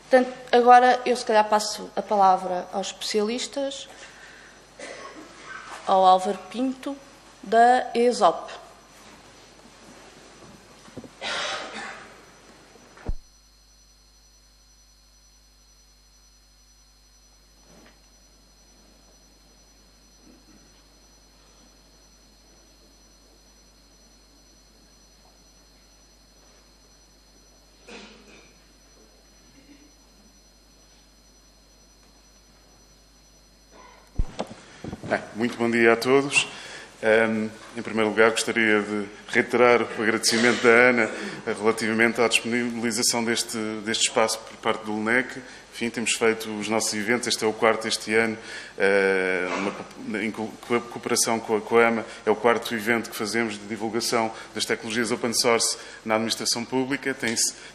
Portanto, agora eu se calhar passo a palavra aos especialistas, ao Álvaro Pinto, da ESOP. Muito bom dia a todos. Em primeiro lugar, gostaria de reiterar o agradecimento da Ana relativamente à disponibilização deste espaço por parte do LNEC. Enfim, temos feito os nossos eventos, este é o quarto este ano, em cooperação com a AMA, é o quarto evento que fazemos de divulgação das tecnologias open source na administração pública.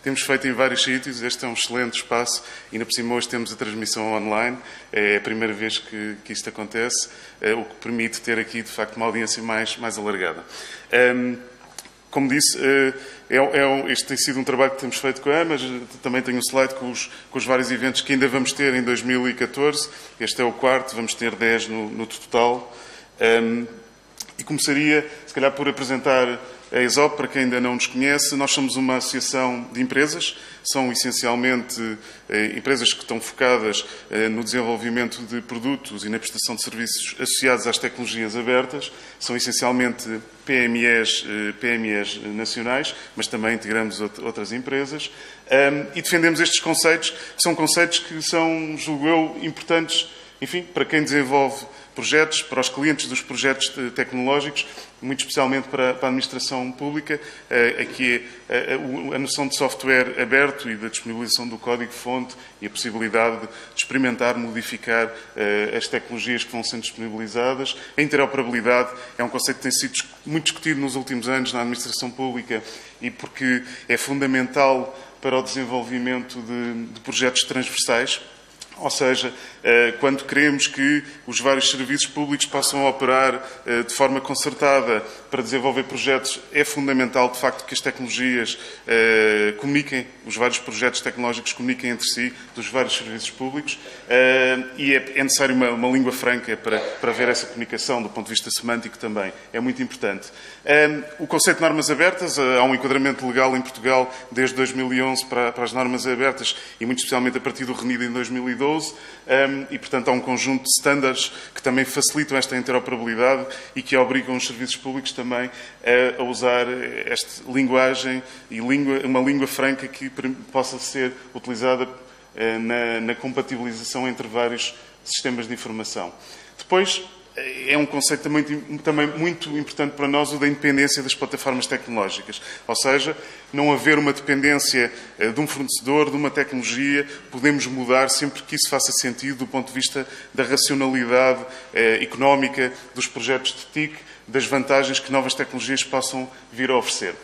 Temos feito em vários sítios, este é um excelente espaço e, ainda por cima, hoje temos a transmissão online, é a primeira vez que isto acontece, o que permite ter aqui, de facto, uma audiência mais alargada. Como disse, este tem sido um trabalho que temos feito com a AMA, também tenho um slide com os vários eventos que ainda vamos ter em 2014, este é o quarto, vamos ter 10 no total. E começaria, se calhar, por apresentar a ESOP, para quem ainda não nos conhece. Nós somos uma associação de empresas, são essencialmente empresas que estão focadas no desenvolvimento de produtos e na prestação de serviços associados às tecnologias abertas. São essencialmente PMEs nacionais, mas também integramos outras empresas. E defendemos estes conceitos, que são conceitos que são, julgo eu, importantes, enfim, para quem desenvolve projetos, para os clientes dos projetos tecnológicos, muito especialmente para a administração pública. Aqui a noção de software aberto e da disponibilização do código-fonte e a possibilidade de experimentar, modificar as tecnologias que vão sendo disponibilizadas. A interoperabilidade é um conceito que tem sido muito discutido nos últimos anos na administração pública e porque é fundamental para o desenvolvimento de projetos transversais. Ou seja, quando queremos que os vários serviços públicos possam operar de forma concertada para desenvolver projetos, é fundamental, de facto, que as tecnologias comuniquem, os vários projetos tecnológicos comuniquem entre si, dos vários serviços públicos, e é necessário uma língua franca para ver essa comunicação, do ponto de vista semântico também. É muito importante. O conceito de normas abertas, há um enquadramento legal em Portugal desde 2011 para as normas abertas, e muito especialmente a partir do RENID em 2012, e, portanto, há um conjunto de estándares que também facilitam esta interoperabilidade e que obrigam os serviços públicos também a usar esta linguagem e uma língua franca que possa ser utilizada na compatibilização entre vários sistemas de informação. Depois, é um conceito também muito importante para nós, o da independência das plataformas tecnológicas. Ou seja, não haver uma dependência de um fornecedor, de uma tecnologia, podemos mudar sempre que isso faça sentido do ponto de vista da racionalidade económica dos projetos de TIC, das vantagens que novas tecnologias possam vir a oferecer.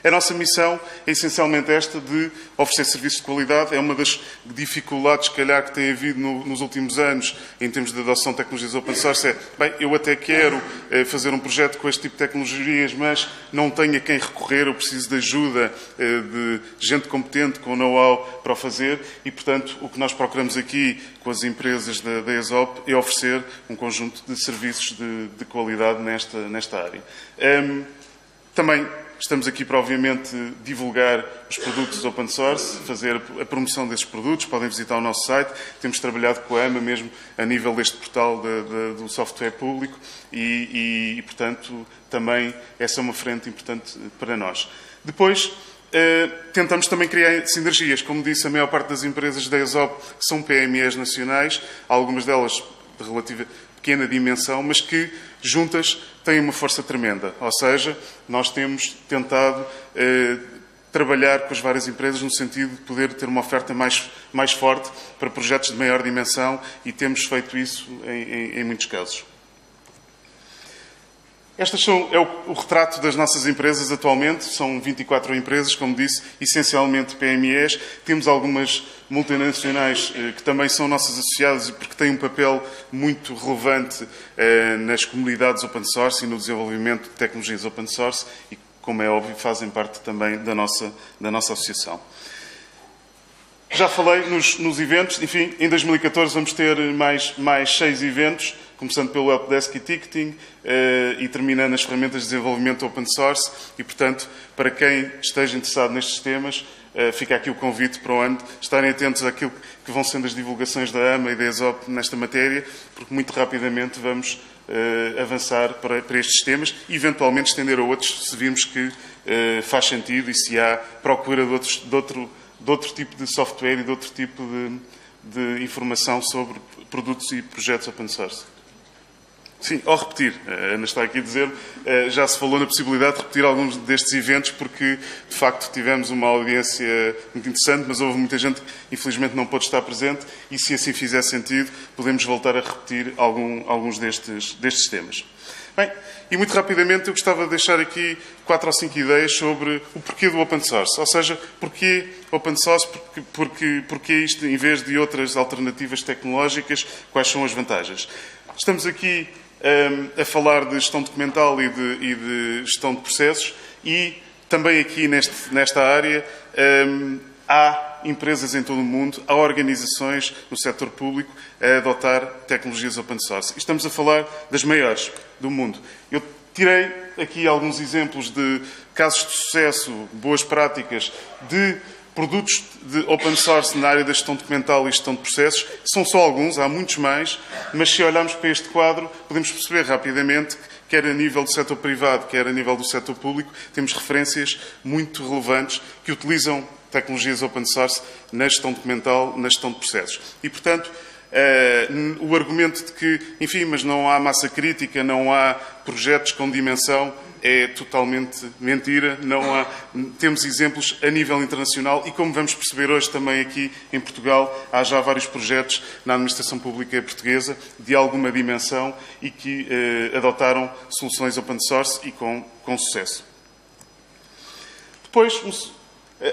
A nossa missão é essencialmente esta, de oferecer serviços de qualidade. É uma das dificuldades, se calhar, que tem havido nos últimos anos em termos de adoção de tecnologias open source. Eu até quero fazer um projeto com este tipo de tecnologias, mas não tenho a quem recorrer, eu preciso de ajuda de gente competente, com know-how para o fazer, e, portanto, o que nós procuramos aqui com as empresas da ESOP é oferecer um conjunto de serviços de qualidade nesta área. Também estamos aqui para, obviamente, divulgar os produtos open source, fazer a promoção desses produtos. Podem visitar o nosso site. Temos trabalhado com a AMA mesmo a nível deste portal do software público e, portanto, também essa é uma frente importante para nós. Depois, tentamos também criar sinergias. Como disse, a maior parte das empresas da ESOP são PMEs nacionais, algumas delas de relativa pequena dimensão, mas que, juntas, têm uma força tremenda. Ou seja, nós temos tentado trabalhar com as várias empresas no sentido de poder ter uma oferta mais forte para projetos de maior dimensão e temos feito isso em muitos casos. Estas é o retrato das nossas empresas atualmente. São 24 empresas, como disse, essencialmente PMEs. Temos algumas multinacionais que também são nossas associadas e porque têm um papel muito relevante nas comunidades open source e no desenvolvimento de tecnologias open source e, como é óbvio, fazem parte também da nossa associação. Já falei nos eventos, enfim, em 2014 vamos ter mais 6 eventos, começando pelo Helpdesk e Ticketing e terminando as ferramentas de desenvolvimento open source e, portanto, para quem esteja interessado nestes temas, fica aqui o convite para o ano estarem atentos àquilo que vão sendo as divulgações da AMA e da ESOP nesta matéria, porque muito rapidamente vamos avançar para estes temas e, eventualmente, estender a outros se virmos que faz sentido e se há procura de outro tipo de software e de outro tipo de informação sobre produtos e projetos open source. Sim, ao repetir, a Ana está aqui a dizer, já se falou na possibilidade de repetir alguns destes eventos porque, de facto, tivemos uma audiência muito interessante, mas houve muita gente que, infelizmente, não pôde estar presente e, se assim fizer sentido, podemos voltar a repetir alguns destes temas. Bem, e muito rapidamente eu gostava de deixar aqui 4 ou 5 ideias sobre o porquê do open source. Ou seja, porquê open source, porquê isto em vez de outras alternativas tecnológicas, quais são as vantagens. Estamos aqui a falar de gestão documental e de gestão de processos e também aqui nesta área há empresas em todo o mundo, há organizações no setor público a adotar tecnologias open source. E estamos a falar das maiores do mundo. Eu tirei aqui alguns exemplos de casos de sucesso, boas práticas, de produtos de open source na área da gestão documental e gestão de processos. São só alguns, há muitos mais, mas se olharmos para este quadro, podemos perceber rapidamente que, quer a nível do setor privado, quer a nível do setor público, temos referências muito relevantes que utilizam tecnologias open source na gestão documental, na gestão de processos. E, portanto, o argumento de que, enfim, mas não há massa crítica, não há projetos com dimensão, é totalmente mentira. Não há, temos exemplos a nível internacional e, como vamos perceber hoje também aqui em Portugal, há já vários projetos na administração pública portuguesa de alguma dimensão e que adotaram soluções open source e com sucesso. Depois,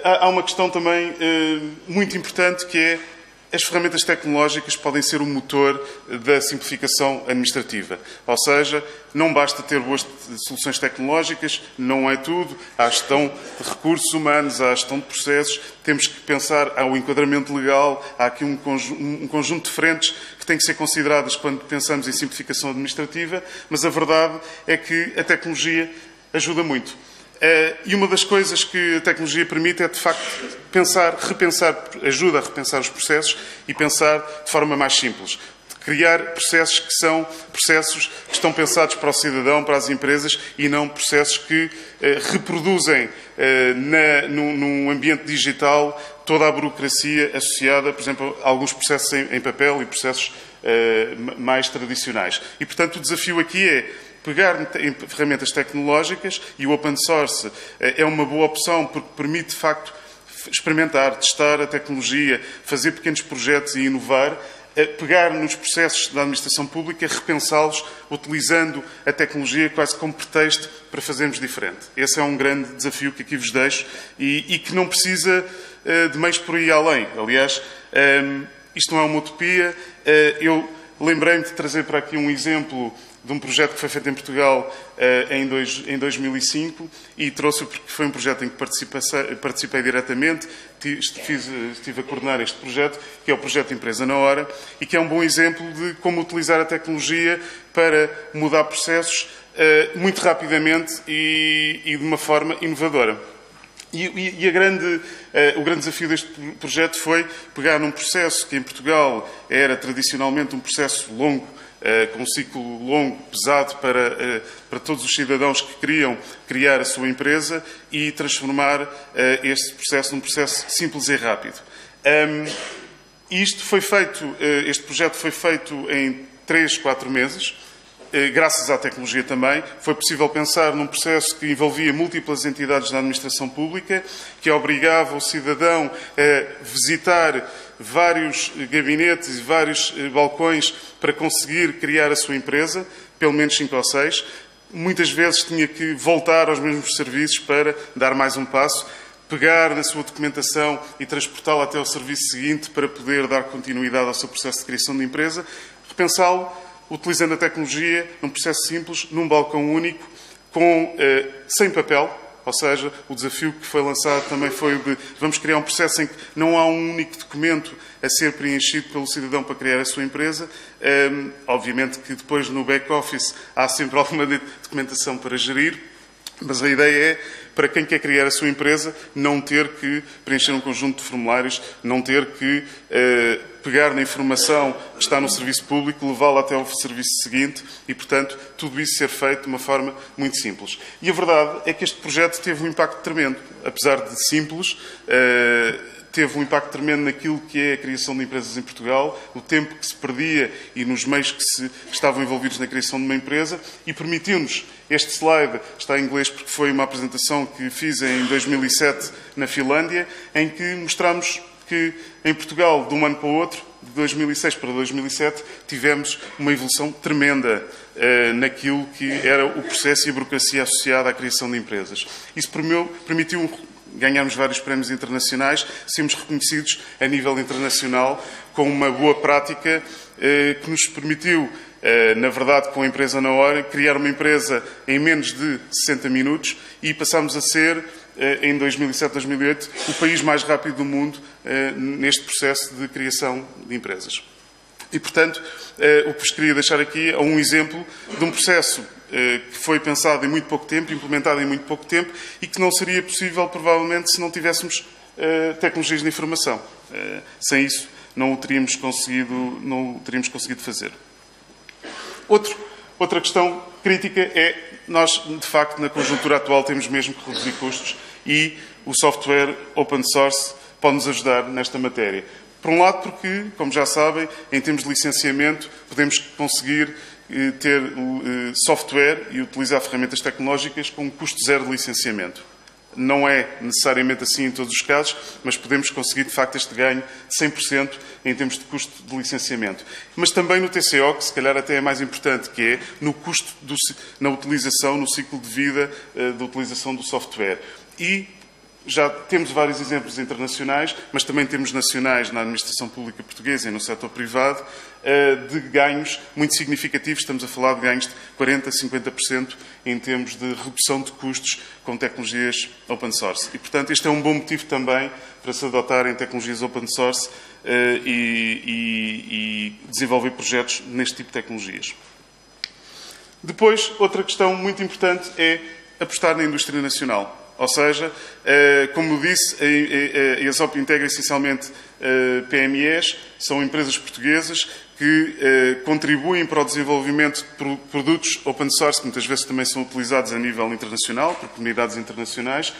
há uma questão também muito importante que é as ferramentas tecnológicas podem ser o motor da simplificação administrativa. Ou seja, não basta ter boas soluções tecnológicas, não é tudo. Há gestão de recursos humanos, há gestão de processos. Temos que pensar, há o enquadramento legal, há aqui um conjunto de frentes que têm que ser consideradas quando pensamos em simplificação administrativa, mas a verdade é que a tecnologia ajuda muito. E uma das coisas que a tecnologia permite é, de facto, ajuda a repensar os processos e pensar de forma mais simples. Criar processos que são processos que estão pensados para o cidadão, para as empresas, e não processos que reproduzem num ambiente digital toda a burocracia associada, por exemplo, a alguns processos em papel e processos mais tradicionais. E, portanto, o desafio aqui é pegar em ferramentas tecnológicas, e o open source é uma boa opção porque permite, de facto, experimentar, testar a tecnologia, fazer pequenos projetos e inovar, pegar nos processos da administração pública, repensá-los, utilizando a tecnologia quase como pretexto para fazermos diferente. Esse é um grande desafio que aqui vos deixo e que não precisa de meios por aí além. Aliás, isto não é uma utopia. Eu lembrei-me de trazer para aqui um exemplo de um projeto que foi feito em Portugal em 2005 e trouxe porque foi um projeto em que participei diretamente, estive a coordenar este projeto, que é o projeto Empresa na Hora, e que é um bom exemplo de como utilizar a tecnologia para mudar processos muito rapidamente e de uma forma inovadora. O grande desafio deste projeto foi pegar num processo que em Portugal era tradicionalmente um processo longo, com um ciclo longo, pesado para todos os cidadãos que queriam criar a sua empresa e transformar este processo num processo simples e rápido. Este projeto foi feito em 3, 4 meses. Graças à tecnologia também, foi possível pensar num processo que envolvia múltiplas entidades da administração pública, que obrigava o cidadão a visitar vários gabinetes e vários balcões para conseguir criar a sua empresa, pelo menos 5 ou 6. Muitas vezes tinha que voltar aos mesmos serviços para dar mais um passo, pegar na sua documentação e transportá-la até ao serviço seguinte para poder dar continuidade ao seu processo de criação de empresa, repensá-lo utilizando a tecnologia num processo simples, num balcão único, sem papel, ou seja, o desafio que foi lançado também foi o de vamos criar um processo em que não há um único documento a ser preenchido pelo cidadão para criar a sua empresa. Obviamente que depois no back-office há sempre alguma documentação para gerir, mas a ideia é, para quem quer criar a sua empresa, não ter que preencher um conjunto de formulários, não ter que pegar na informação que está no serviço público, levá-la até ao serviço seguinte e, portanto, tudo isso ser feito de uma forma muito simples. E a verdade é que este projeto teve um impacto tremendo. Apesar de simples, teve um impacto tremendo naquilo que é a criação de empresas em Portugal, o tempo que se perdia e nos meios que estavam envolvidos na criação de uma empresa, e permitiu-nos, este slide está em inglês porque foi uma apresentação que fiz em 2007 na Finlândia, em que mostramos que em Portugal, de um ano para o outro, de 2006 para 2007, tivemos uma evolução tremenda naquilo que era o processo e a burocracia associada à criação de empresas. Isso permitiu ganharmos vários prémios internacionais, sermos reconhecidos a nível internacional com uma boa prática que nos permitiu, na verdade, com a empresa na hora, criar uma empresa em menos de 60 minutos e passámos a ser, em 2007, 2008, o país mais rápido do mundo neste processo de criação de empresas. E, portanto, o que vos queria deixar aqui é um exemplo de um processo que foi pensado em muito pouco tempo, implementado em muito pouco tempo e que não seria possível, provavelmente, se não tivéssemos tecnologias de informação. Sem isso, não o teríamos conseguido fazer. Outra questão crítica é, nós, de facto, na conjuntura atual, temos mesmo que reduzir custos e o software open source pode nos ajudar nesta matéria. Por um lado, porque, como já sabem, em termos de licenciamento, podemos conseguir ter software e utilizar ferramentas tecnológicas com um custo zero de licenciamento. Não é necessariamente assim em todos os casos, mas podemos conseguir, de facto, este ganho de 100% em termos de custo de licenciamento. Mas também no TCO, que se calhar até é mais importante, que é no custo na utilização, no ciclo de vida da utilização do software. E já temos vários exemplos internacionais, mas também temos nacionais na administração pública portuguesa e no setor privado, de ganhos muito significativos. Estamos a falar de ganhos de 40% a 50% em termos de redução de custos com tecnologias open source. E, portanto, este é um bom motivo também para se adotarem tecnologias open source e desenvolver projetos neste tipo de tecnologias. Depois, outra questão muito importante é apostar na indústria nacional. Ou seja, como eu disse, a ESOP integra essencialmente PMEs, são empresas portuguesas que contribuem para o desenvolvimento de produtos open source, que muitas vezes também são utilizados a nível internacional, por comunidades internacionais,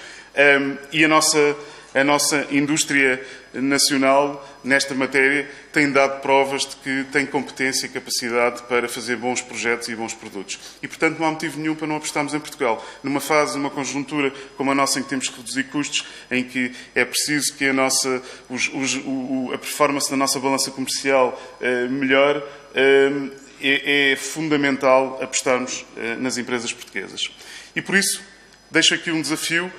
e a nossa indústria nacional, nesta matéria, tem dado provas de que tem competência e capacidade para fazer bons projetos e bons produtos. E, portanto, não há motivo nenhum para não apostarmos em Portugal. Numa fase, numa conjuntura como a nossa, em que temos que reduzir custos, em que é preciso que a performance da nossa balança comercial melhore, é fundamental apostarmos nas empresas portuguesas. E, por isso, deixo aqui um desafio.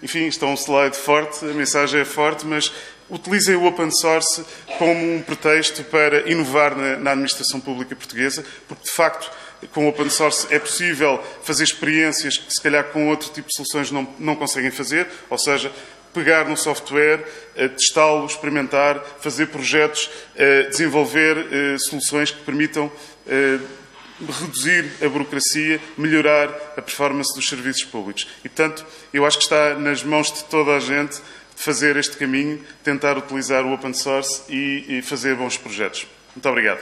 Enfim, isto é um slide forte, a mensagem é forte, mas utilizem o open source como um pretexto para inovar na administração pública portuguesa, porque, de facto, com o open source é possível fazer experiências que, se calhar, com outro tipo de soluções não conseguem fazer, ou seja, pegar no software, testá-lo, experimentar, fazer projetos, desenvolver soluções que permitam reduzir a burocracia, melhorar a performance dos serviços públicos. E, portanto, eu acho que está nas mãos de toda a gente fazer este caminho, tentar utilizar o open source e fazer bons projetos. Muito obrigado.